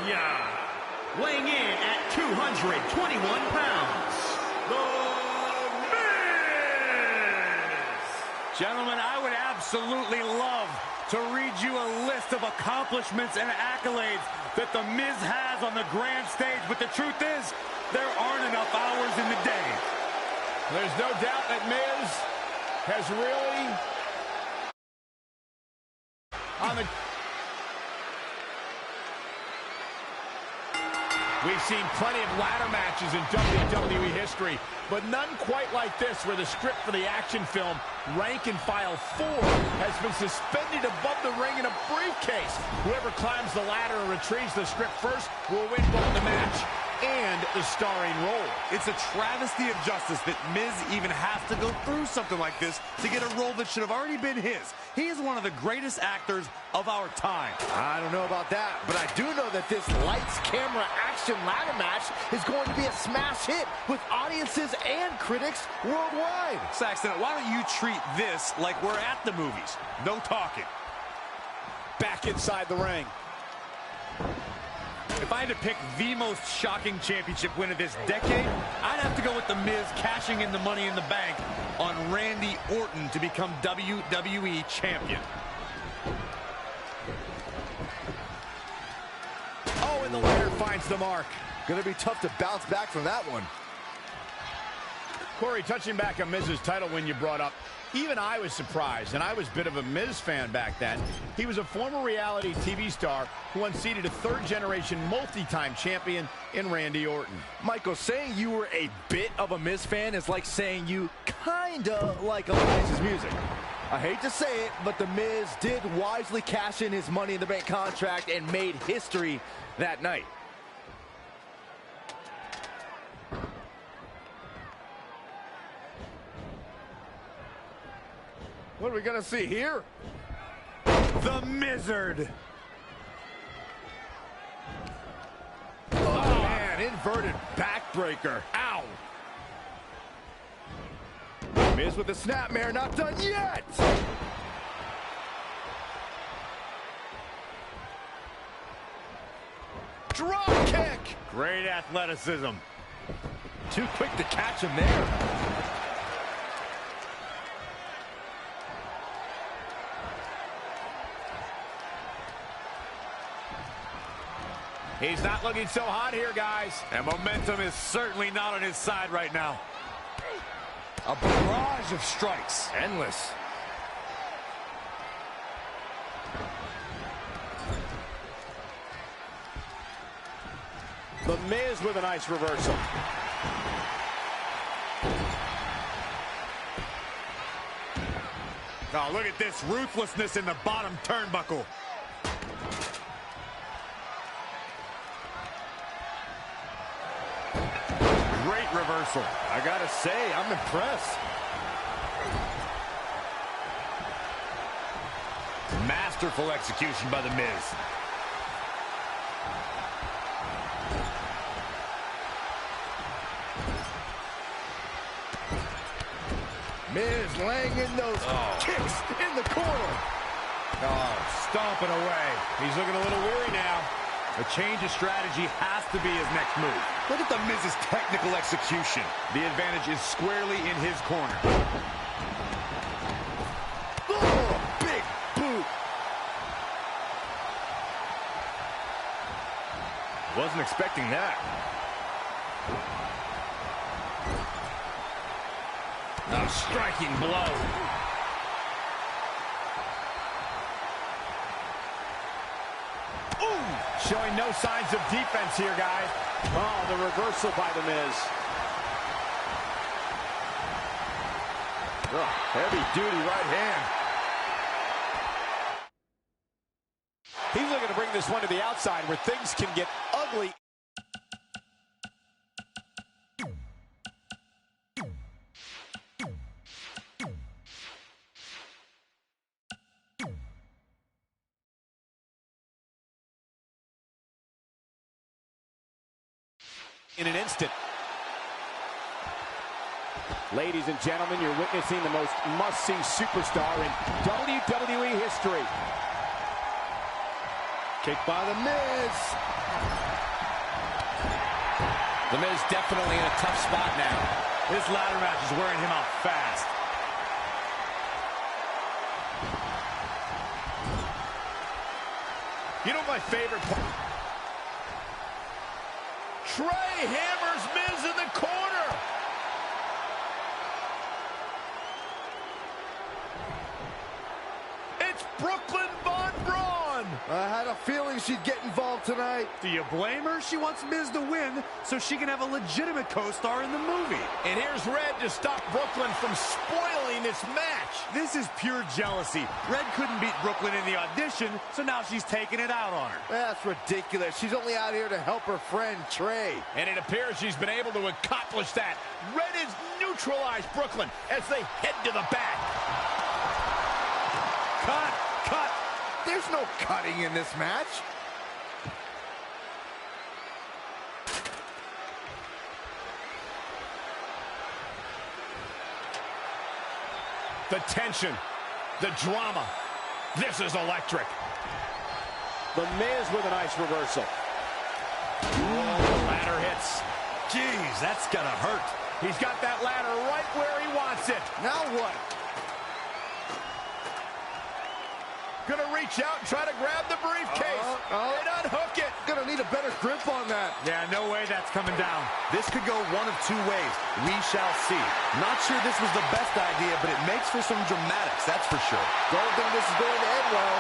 Weighing in at 221 pounds, The Miz! Gentlemen, I would absolutely love to read you a list of accomplishments and accolades that The Miz has on the grand stage, but the truth is, there aren't enough hours in the day. There's no doubt that Miz has really on the... We've seen plenty of ladder matches in WWE history, but none quite like this, where the script for the action film, Rank and File 4, has been suspended above the ring in a briefcase. Whoever climbs the ladder and retrieves the script first will win both the match and the starring role. It's a travesty of justice that Miz even has to go through something like this to get a role that should have already been his. He is one of the greatest actors of our time. I don't know about that, but I do know that this lights, camera, action ladder match is going to be a smash hit with audiences and critics worldwide. Saxton, why don't you treat this like we're at the movies? No talking. Back inside the ring. If I had to pick the most shocking championship win of this decade, I'd have to go with The Miz cashing in the Money in the Bank on Randy Orton to become WWE Champion. Oh, and the ladder finds the mark. Gonna be tough to bounce back from that one. Corey, touching back on Miz's title win you brought up, even I was surprised, and I was a bit of a Miz fan back then. He was a former reality TV star who unseated a third-generation multi-time champion in Randy Orton. Michael, saying you were a bit of a Miz fan is like saying you kinda like Elias's music. I hate to say it, but The Miz did wisely cash in his Money in the Bank contract and made history that night. What are we gonna see here? The Mizzard. Oh, man, inverted backbreaker. Ow. Miz with the snapmare, not done yet. Drop kick. Great athleticism. Too quick to catch him there. He's not looking so hot here, guys. And momentum is certainly not on his side right now. A barrage of strikes. Endless. The Miz with a nice reversal. Oh, look at this ruthlessness in the bottom turnbuckle. Great reversal. I gotta say, I'm impressed. Masterful execution by The Miz. Miz laying in those kicks in the corner. Oh, stomping away. He's looking a little weary now. A change of strategy has to be his next move. Look at The Miz's technical execution. The advantage is squarely in his corner. Oh, big boot. Wasn't expecting that. A striking blow. Showing no signs of defense here, guys. Oh, the reversal by The Miz. Oh, heavy-duty right hand. He's looking to bring this one to the outside where things can get ugly. In an instant. Ladies and gentlemen, you're witnessing the most must-see superstar in WWE history. Kick by The Miz. The Miz definitely in a tough spot now. This ladder match is wearing him out fast. You know my favorite part? Trey hammers Miz in the corner. It's Brooklyn Von Braun. I had a feeling she'd get involved tonight. Do you blame her? She wants Miz to win so she can have a legitimate co-star in the movie. And here's Red to stop Brooklyn from spoiling this match. This is pure jealousy. Red couldn't beat Brooklyn in the audition, so now she's taking it out on her. That's ridiculous. She's only out here to help her friend Trey. And it appears she's been able to accomplish that. Red has neutralized Brooklyn as they head to the back. Cut! Cut! There's no cutting in this match. The tension, the drama. This is electric. The Miz with a nice reversal. Oh, ladder hits. Jeez, that's gonna hurt. He's got that ladder right where he wants it. Now what? Gonna reach out and try to grab the briefcase. And unhook it. Gonna need a better grip on that. Yeah, no way that's coming down. This could go one of two ways. We shall see. Not sure this was the best idea, but it makes for some dramatics, that's for sure. Don't think this is going to end well.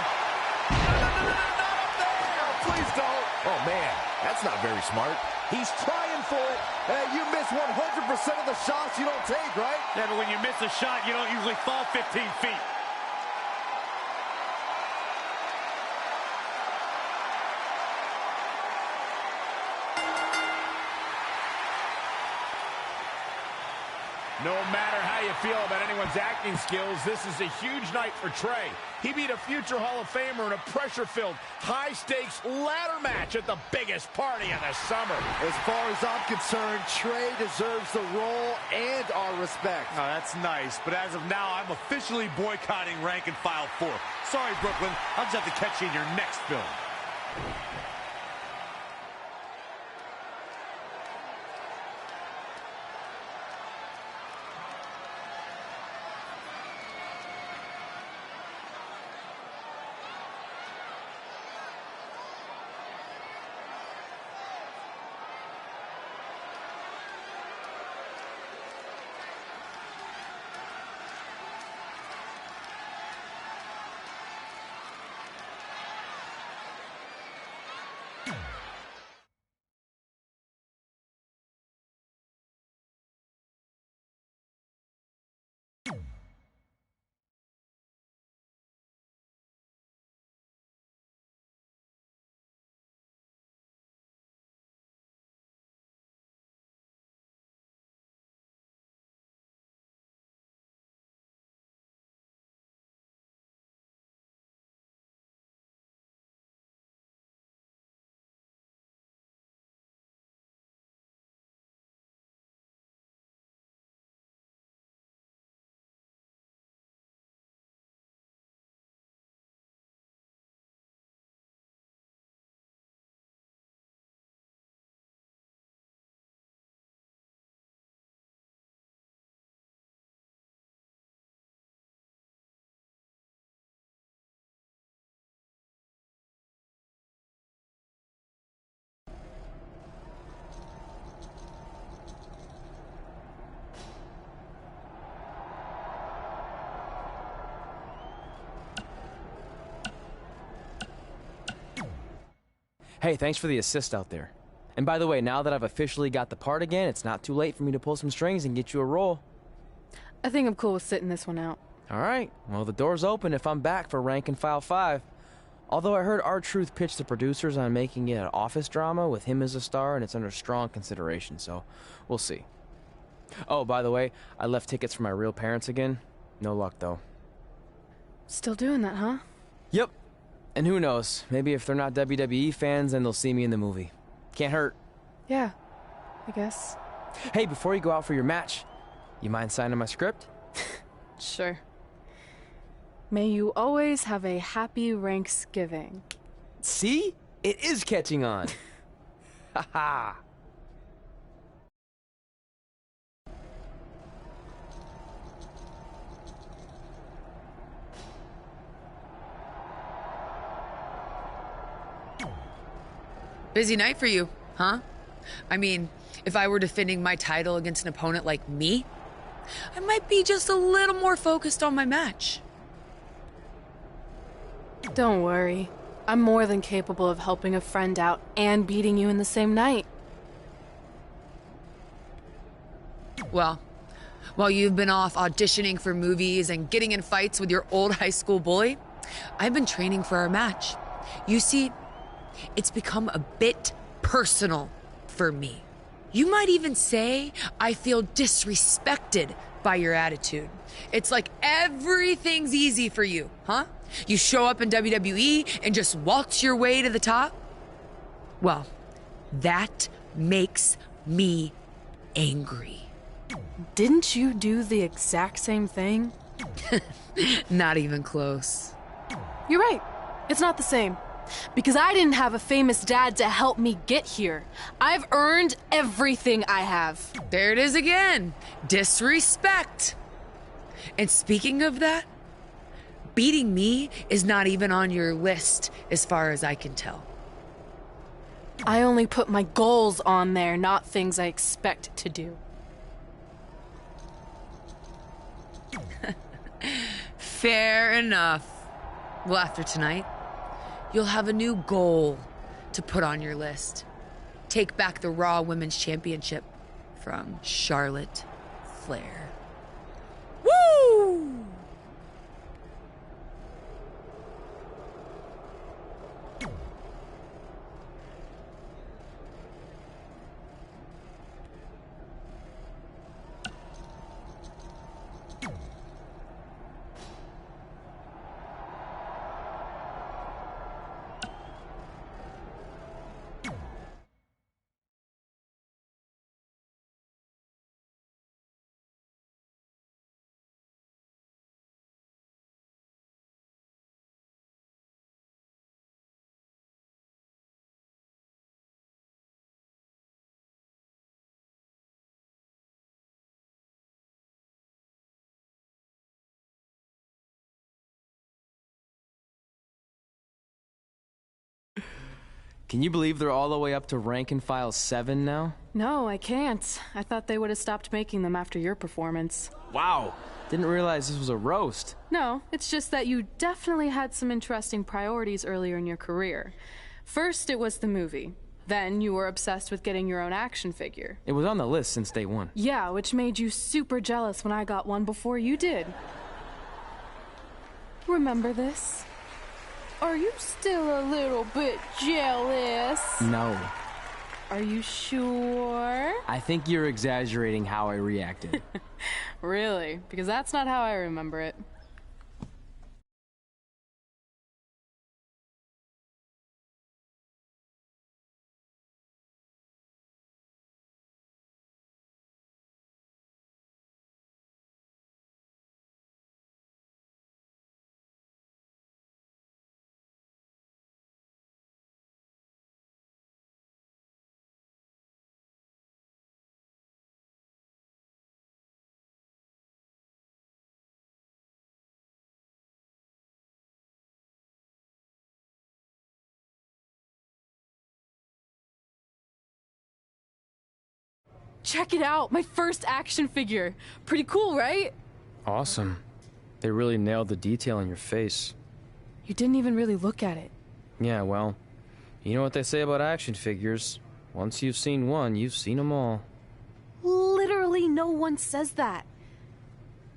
Not up there. Please don't. Oh, man, that's not very smart. He's trying for it. Hey, you miss 100% of the shots you don't take, right? Yeah, but when you miss a shot, you don't usually fall 15 feet. No matter how you feel about anyone's acting skills, this is a huge night for Trey. He beat a future Hall of Famer in a pressure-filled, high-stakes ladder match at the biggest party of the summer. As far as I'm concerned, Trey deserves the role and our respect. Oh, that's nice, but as of now, I'm officially boycotting Rank and File 4. Sorry, Brooklyn. I'll just have to catch you in your next film. Hey, thanks for the assist out there. And by the way, now that I've officially got the part again, it's not too late for me to pull some strings and get you a role. I think I'm cool with sitting this one out. All right, well, the door's open if I'm back for Rank and File 5. Although I heard R-Truth pitch the producers on making it an office drama with him as a star, and it's under strong consideration, so we'll see. Oh, by the way, I left tickets for my real parents again. No luck, though. Still doing that, huh? Yep. And who knows, maybe if they're not WWE fans, then they'll see me in the movie. Can't hurt. Yeah, I guess. Hey, before you go out for your match, you mind signing my script? Sure. May you always have a happy Ranksgiving. See? It is catching on. Ha ha. Busy night for you, huh? I mean, if I were defending my title against an opponent like me, I might be just a little more focused on my match. Don't worry. I'm more than capable of helping a friend out and beating you in the same night. Well, while you've been off auditioning for movies and getting in fights with your old high school bully, I've been training for our match. You see, it's become a bit personal for me. You might even say I feel disrespected by your attitude. It's like everything's easy for you, huh? You show up in WWE and just waltz your way to the top? Well, that makes me angry. Didn't you do the exact same thing? Not even close. You're right. It's not the same. Because I didn't have a famous dad to help me get here. I've earned everything I have. There it is again. Disrespect. And speaking of that, beating me is not even on your list as far as I can tell. I only put my goals on there, not things I expect to do. Fair enough. Well, after tonight, you'll have a new goal to put on your list. Take back the Raw Women's Championship from Charlotte Flair. Woo! Can you believe they're all the way up to rank and file 7 now? No, I can't. I thought they would have stopped making them after your performance. Wow. Didn't realize this was a roast. No, it's just that you definitely had some interesting priorities earlier in your career. First, it was the movie. Then you were obsessed with getting your own action figure. It was on the list since day one. Yeah, which made you super jealous when I got one before you did. Remember this? Are you still a little bit jealous? No. Are you sure? I think you're exaggerating how I reacted. Really? Because that's not how I remember it. Check it out, my first action figure. Pretty cool, right? Awesome. They really nailed the detail in your face. You didn't even really look at it. Yeah, well, you know what they say about action figures. Once you've seen one, you've seen them all. Literally no one says that.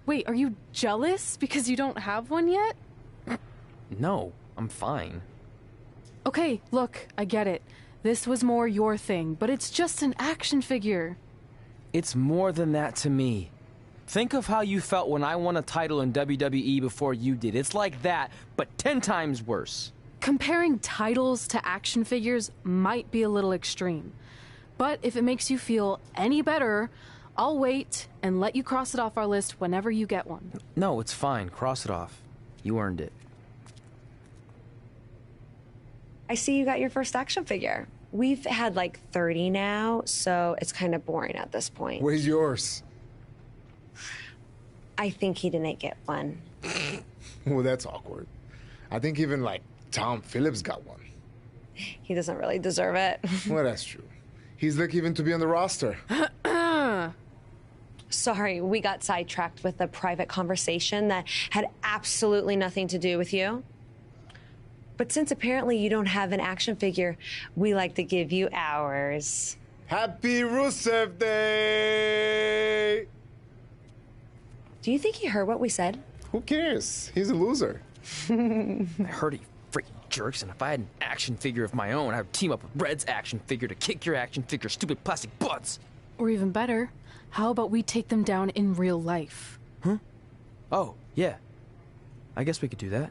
Wait, are you jealous because you don't have one yet? No, I'm fine. Okay, look, I get it. This was more your thing, but it's just an action figure. It's more than that to me. Think of how you felt when I won a title in WWE before you did. It's like that, but 10 times worse. Comparing titles to action figures might be a little extreme. But if it makes you feel any better, I'll wait and let you cross it off our list whenever you get one. No, it's fine. Cross it off. You earned it. I see you got your first action figure. We've had like 30 now, so it's kind of boring at this point. Where's yours? I think he didn't get one. Well, that's awkward. I think even like Tom Phillips got one. he doesn't really deserve it. Well, that's true. He's lucky even to be on the roster. Sorry, we got sidetracked with a private conversation that had absolutely nothing to do with you. But since apparently you don't have an action figure, we like to give you ours. Happy Rusev Day! Do you think he heard what we said? Who cares? He's a loser. I heard he freaking jerks, and if I had an action figure of my own, I would team up with Red's action figure to kick your action figure stupid plastic butts. Or even better, how about we take them down in real life? Huh? Oh, yeah. I guess we could do that.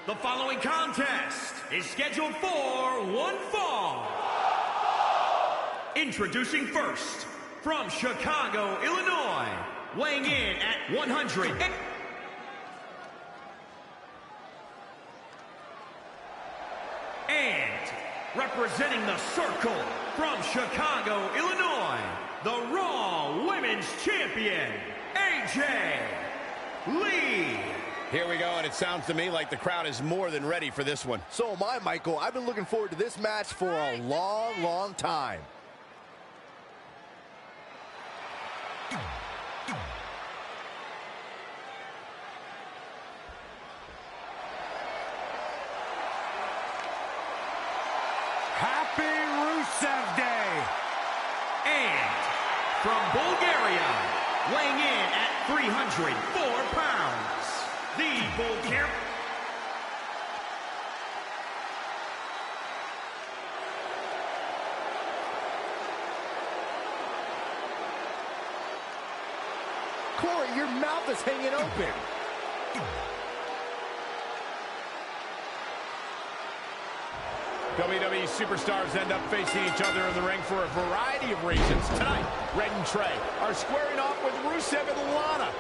The following contest is scheduled for one fall. Introducing first, from Chicago, Illinois, weighing in at 100. And representing the Circle from Chicago, Illinois, the Raw Women's Champion, AJ Lee. Here we go, and it sounds to me like the crowd is more than ready for this one. So am I, Michael. I've been looking forward to this match for a long, long time. Happy Rusev Day! And from Bulgaria, weighing in at 304 pounds, the Bulgarian. Corey, your mouth is hanging open. WWE superstars end up facing each other in the ring for a variety of reasons. Tonight, Red and Trey are squaring off with Rusev and Lana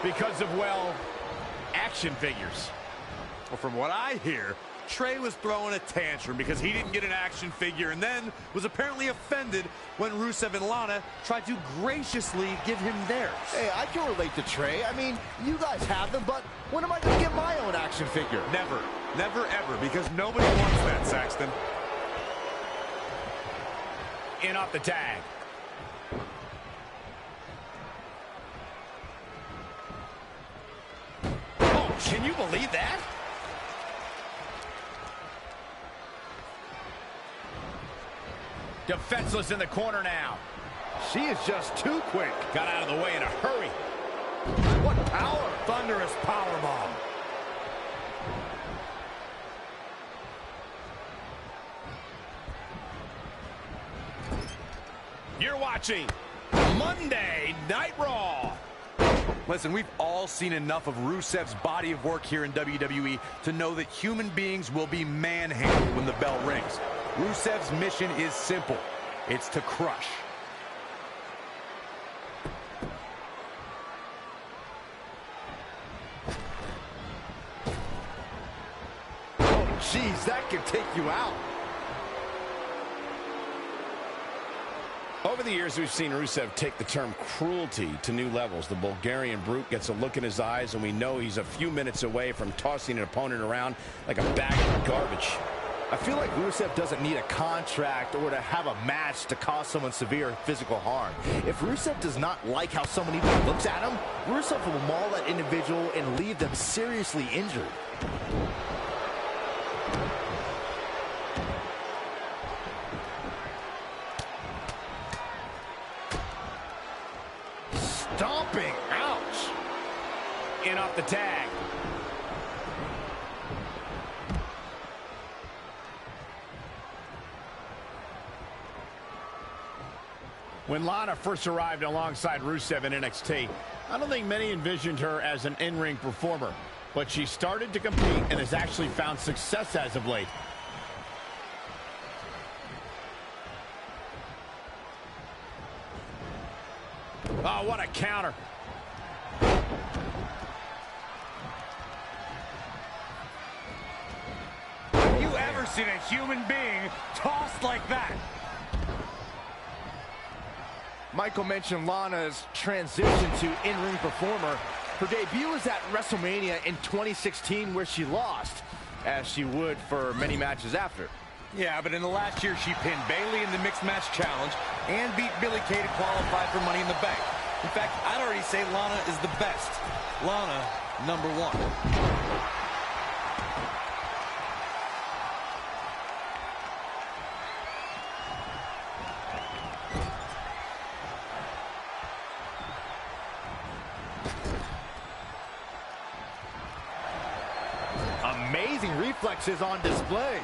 because of, well, action figures. Well, from what I hear, Trey was throwing a tantrum because he didn't get an action figure and then was apparently offended when Rusev and Lana tried to graciously give him theirs. Hey, I can relate to Trey. I mean, you guys have them, but when am I going to get my own action figure? Never. Never, ever, because nobody wants that, Saxton. In off the tag. Oh, can you believe that? Defenseless in the corner now. She is just too quick. Got out of the way in a hurry. What power! Thunderous powerbomb. You're watching Monday Night Raw. Listen, we've all seen enough of Rusev's body of work here in WWE to know that human beings will be manhandled when the bell rings. Rusev's mission is simple. It's to crush. Oh, jeez, that could take you out. Over the years, we've seen Rusev take the term cruelty to new levels. The Bulgarian brute gets a look in his eyes, and we know he's a few minutes away from tossing an opponent around like a bag of garbage. I feel like Rusev doesn't need a contract or to have a match to cause someone severe physical harm. If Rusev does not like how someone even looks at him, Rusev will maul that individual and leave them seriously injured. Stomping, ouch! In off the tag. When Lana first arrived alongside Rusev in NXT, I don't think many envisioned her as an in-ring performer, but she started to compete and has actually found success as of late. Oh, what a counter. Have you ever seen a human being tossed like that? Michael mentioned Lana's transition to in-ring performer. Her debut was at WrestleMania in 2016 where she lost, as she would for many matches after. Yeah, but in the last year, she pinned Bayley in the Mixed Match Challenge and beat Billie Kay to qualify for Money in the Bank. In fact, I'd already say Lana is the best. Lana, number one. Amazing reflexes on display.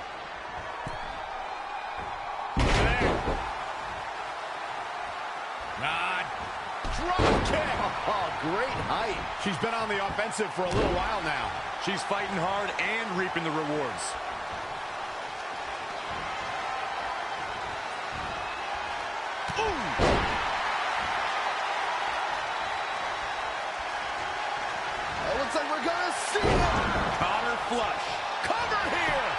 Drop kick. Oh, great height. She's been on the offensive for a little while now. She's fighting hard and reaping the rewards. Ooh. It looks like we're gonna see it. Connor flush. Cover here.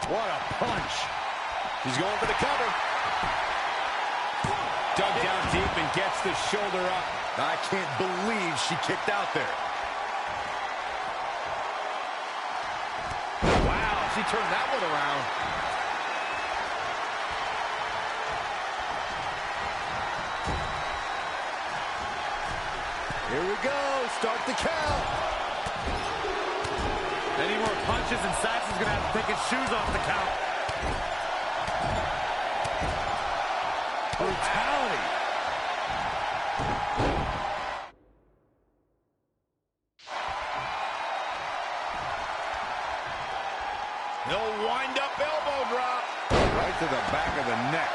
What a punch. He's going for the cover. Dug down deep and gets the shoulder up. I can't believe she kicked out there. Wow, she turned that one around. Here we go, start the count. Any more punches and Saxon's gonna have to take his shoes off the count. Brutality. No wind-up elbow drop. Right to the back of the neck.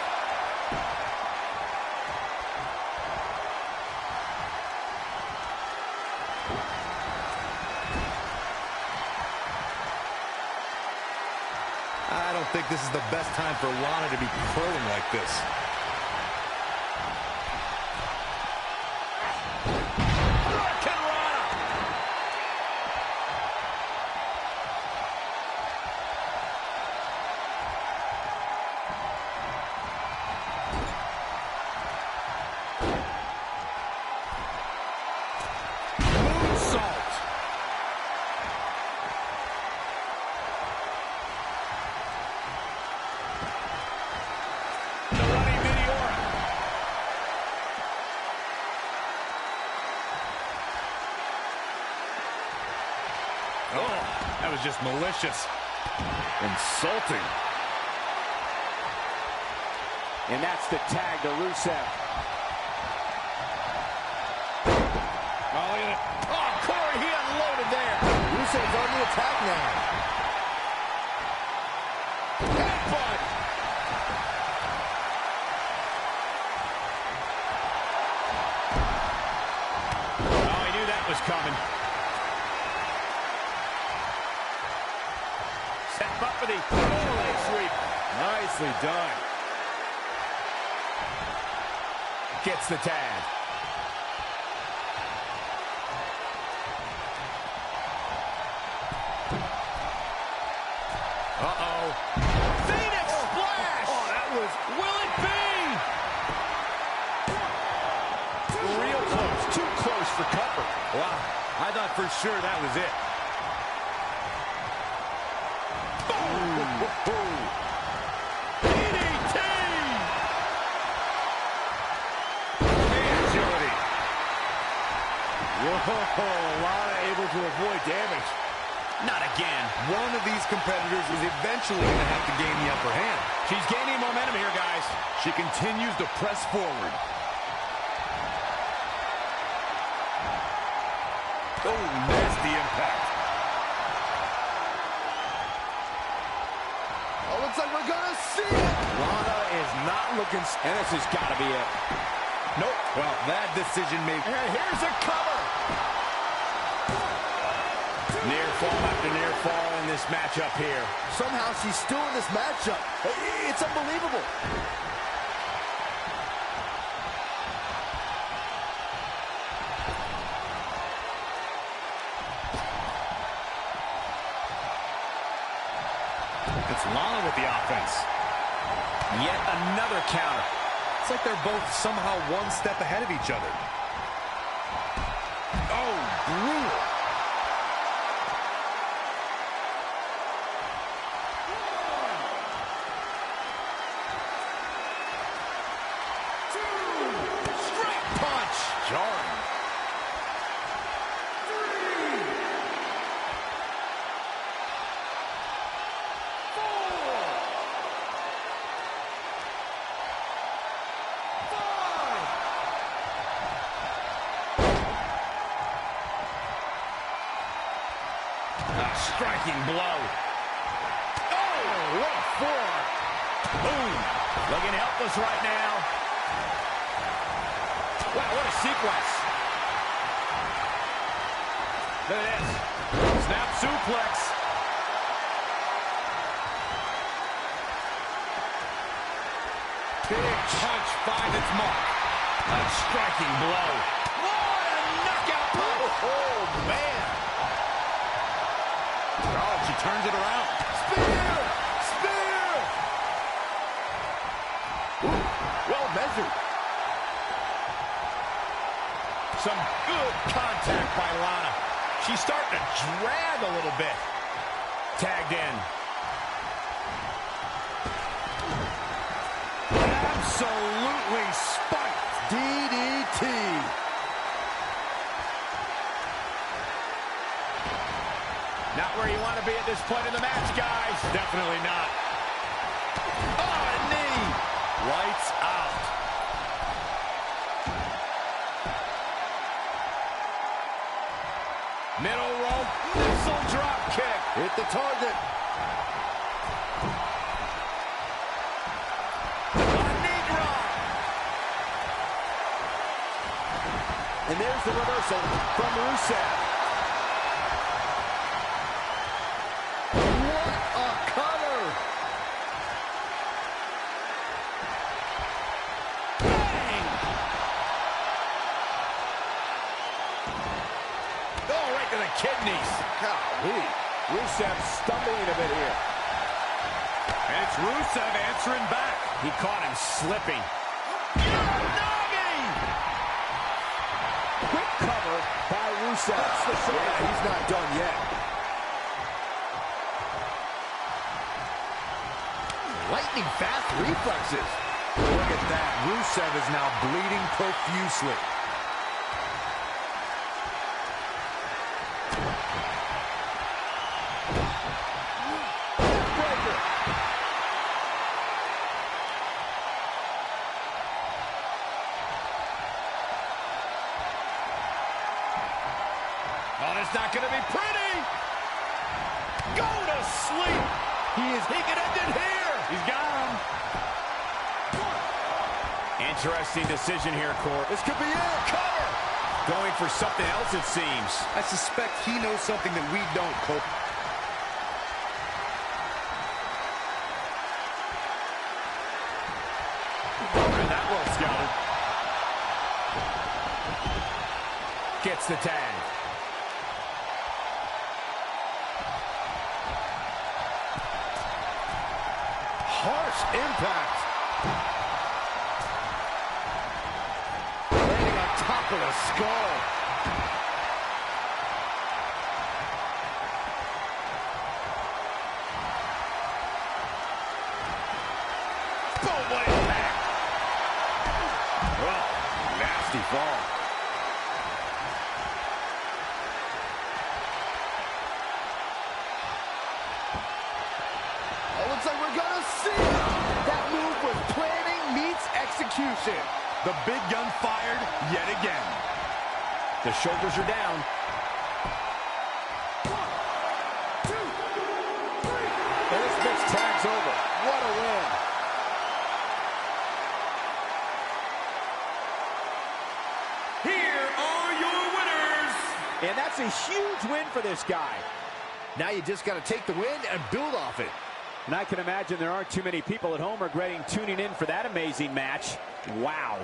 I don't think this is the best time for Lana to be curling like this. That was just malicious. Insulting. And that's the tag to Rusev. Oh, look at it. Oh, Corey, he unloaded there. Rusev's on the attack now. Headbutt. Oh, he knew that was coming. Set up for the leg sweep. Nicely done. Gets the tag. Uh-oh. Phoenix splash! Oh, that was... Will it be? for comfort. Wow, I thought for sure that was it. DDT! Agility. Whoa, Lana able to avoid damage. Not again. One of these competitors is eventually going to have to gain the upper hand. She's gaining momentum here, guys. She continues to press forward. Oh, nasty impact. Oh, looks like we're gonna see it. Lana is not looking, and this has got to be it. Nope. Well, bad decision made. And here's a cover. Near fall after near fall in this matchup here. Somehow she's still in this matchup. It's unbelievable. It's Lana with the offense. Yet another counter. It's like they're both somehow one step ahead of each other. Oh, brutal. Straight punch. Jarring. Striking blow. Oh, what a forearm. Boom. Looking helpless right now. Wow, what a sequence. There it is. Snap suplex. Big punch finds its mark. A striking blow. What a knockout punch. Oh, man. Oh, she turns it around. Spear! Spear! Ooh, well measured. Some good contact by Lana. She's starting to drag a little bit. Tagged in. Absolutely spiked. DDT. Not where you want to be at this point in the match, guys. Definitely not. Oh, a knee. Lights out. Middle rope, missile drop kick. Hit the target. A knee drop. And there's the reversal from Rusev. What a cover! Bang. Oh, right to the kidneys. Golly. Rusev stumbling a bit here. And it's Rusev answering back. He caught him slipping. Quick cover by Rusev. That's the shot. Yeah, he's not done yet. Lightning fast reflexes. Look at that. Rusev is now bleeding profusely. Breaker. Oh, it's not going to be pretty. Go to sleep. He can end it here. He's got him. Interesting decision here, Cor. This could be it. Cover. Going for something else, it seems. I suspect he knows something that we don't, Cole. And that well scouted. Gets the tag. Harsh impact. Landing on top of the skull. Boom, what impact. Oh, nasty fall. It looks like we're gonna see that move with planning meets execution. The big gun fired yet again. The shoulders are down. 1, 2, 3. And this bitch tag's over. What a win. Here are your winners. And that's a huge win for this guy. Now you just got to take the win and build off it. And I can imagine there aren't too many people at home regretting tuning in for that amazing match. Wow.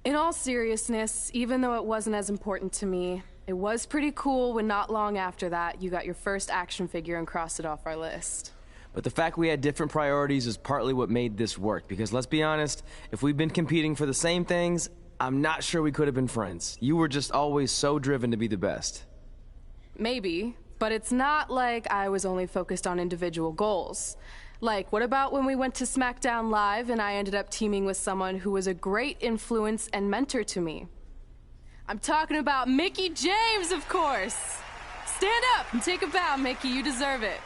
In all seriousness, even though it wasn't as important to me, it was pretty cool when not long after that you got your first action figure and crossed it off our list. But the fact we had different priorities is partly what made this work, because let's be honest, if we'd been competing for the same things, I'm not sure we could have been friends. You were just always so driven to be the best. Maybe, but it's not like I was only focused on individual goals. Like, what about when we went to SmackDown Live and I ended up teaming with someone who was a great influence and mentor to me? I'm talking about Mickie James, of course! Stand up and take a bow, Mickie, you deserve it.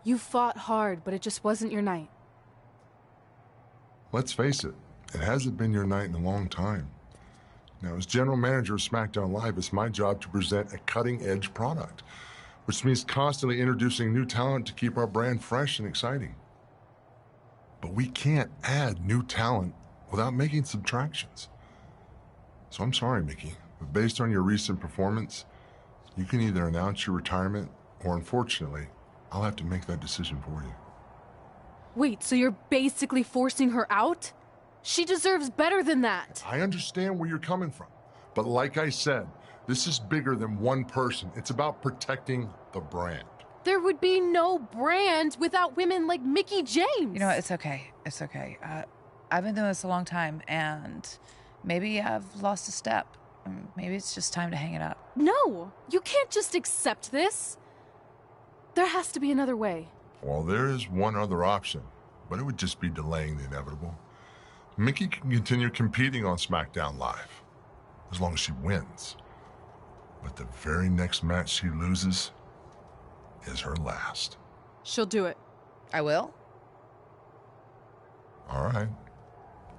You fought hard, but it just wasn't your night. Let's face it, it hasn't been your night in a long time. Now, as general manager of SmackDown Live, it's my job to present a cutting-edge product, which means constantly introducing new talent to keep our brand fresh and exciting. But we can't add new talent without making subtractions. So I'm sorry, Mickie, but based on your recent performance, you can either announce your retirement or, unfortunately, I'll have to make that decision for you. Wait, so you're basically forcing her out? She deserves better than that. I understand where you're coming from, but like I said, this is bigger than one person. It's about protecting the brand. There would be no brand without women like Mickie James. You know what? It's okay. It's okay. I've been doing this a long time, and maybe I've lost a step. Maybe it's just time to hang it up. No, you can't just accept this. There has to be another way. Well, there is one other option, but it would just be delaying the inevitable. Mickie can continue competing on SmackDown Live, as long as she wins. But the very next match she loses is her last. She'll do it. I will? All right.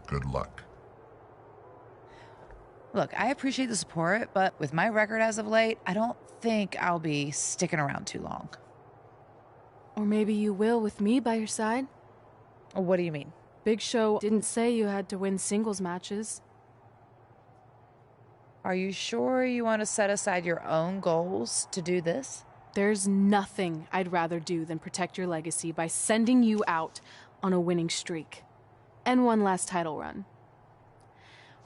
Good luck. Look, I appreciate the support, but with my record as of late, I don't think I'll be sticking around too long. Or maybe you will with me by your side. What do you mean? Big Show didn't say you had to win singles matches. Are you sure you want to set aside your own goals to do this? There's nothing I'd rather do than protect your legacy by sending you out on a winning streak. and one last title run.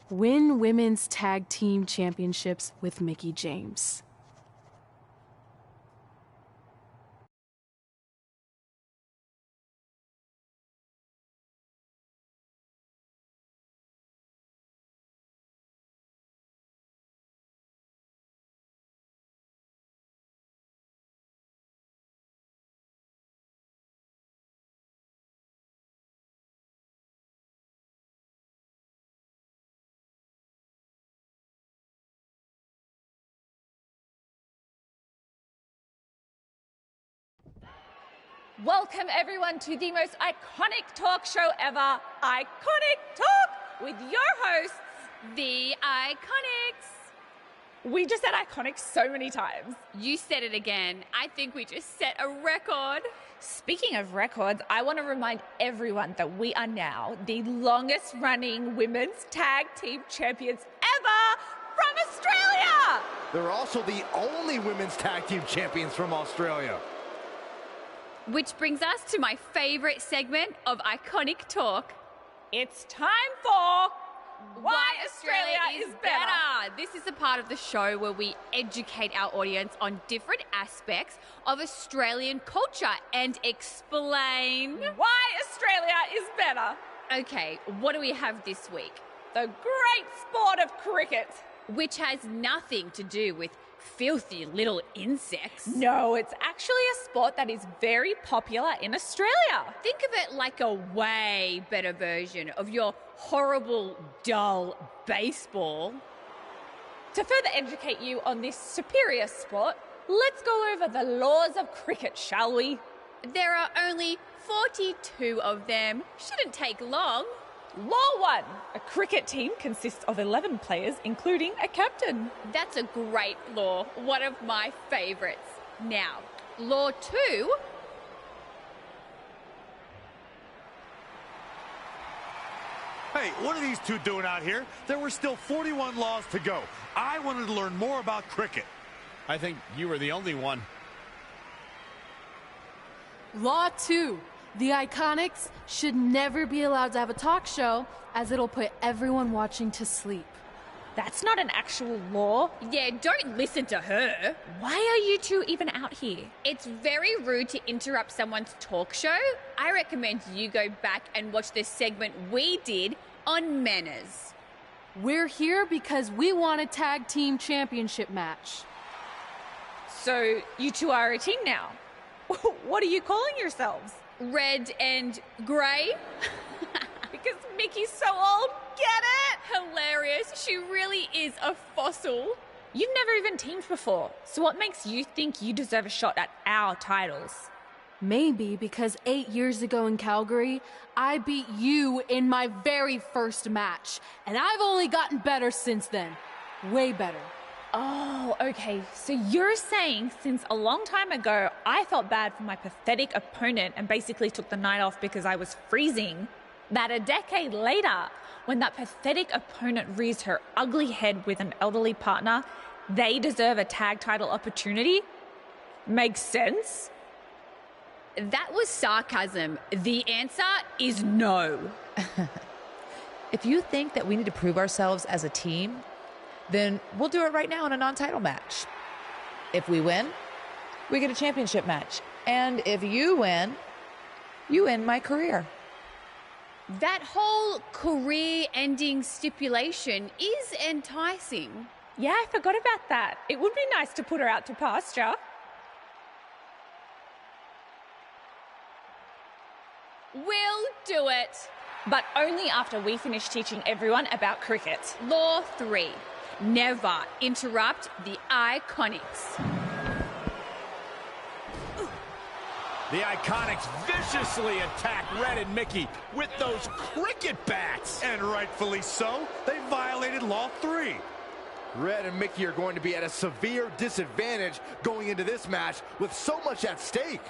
Win Women's Tag Team Championships with Mickie James. Welcome everyone to the most iconic talk show ever, Iconic Talk, with your hosts, The Iconics. We just said iconic so many times. You said it again. I think we just set a record. Speaking of records, I want to remind everyone that we are now the longest running women's tag team champions ever from Australia. They're also the only women's tag team champions from Australia. Which brings us to my favorite segment of Iconic Talk. It's time for Why Australia is Better. This is a part of the show where we educate our audience on different aspects of Australian culture and explain why Australia is better. Okay, what do we have this week? The great sport of cricket. Which has nothing to do with filthy little insects. No, it's actually a sport that is very popular in Australia. Think of it like a way better version of your horrible, dull baseball. To further educate you on this superior sport, let's go over the laws of cricket, shall we? There are only 42 of them. Shouldn't take long. Law 1. A cricket team consists of 11 players, including a captain. That's a great law. One of my favourites. Now, Law 2. Hey, what are these two doing out here? There were still 41 laws to go. I wanted to learn more about cricket. I think you were the only one. Law 2. The Iconics should never be allowed to have a talk show, as it'll put everyone watching to sleep. That's not an actual law. Yeah, don't listen to her. Why are you two even out here? It's very rude to interrupt someone's talk show. I recommend you go back and watch the segment we did on manners. We're here because we want a tag team championship match. So you two are a team now. What are you calling yourselves? Red and grey. Because Mickey's so old, get it? Hilarious. She really is a fossil. You've never even teamed before, so what makes you think you deserve a shot at our titles? Maybe because 8 years ago in Calgary, I beat you in my very first match, and I've only gotten better since then. Way better. Oh, okay. So you're saying since a long time ago, I felt bad for my pathetic opponent and basically took the night off because I was freezing, that a decade later, when that pathetic opponent rears her ugly head with an elderly partner, they deserve a tag title opportunity? Makes sense? That was sarcasm. The answer is no. If you think that we need to prove ourselves as a team, then we'll do it right now in a non-title match. If we win, we get a championship match. And if you win, you end my career. That whole career-ending stipulation is enticing. Yeah, I forgot about that. It would be nice to put her out to pasture. We'll do it. But only after we finish teaching everyone about cricket. Law 3. Never interrupt the Iconics. The Iconics viciously attack Red and Mickey with those cricket bats. And rightfully so. They violated Law 3. Red and Mickey are going to be at a severe disadvantage going into this match with so much at stake.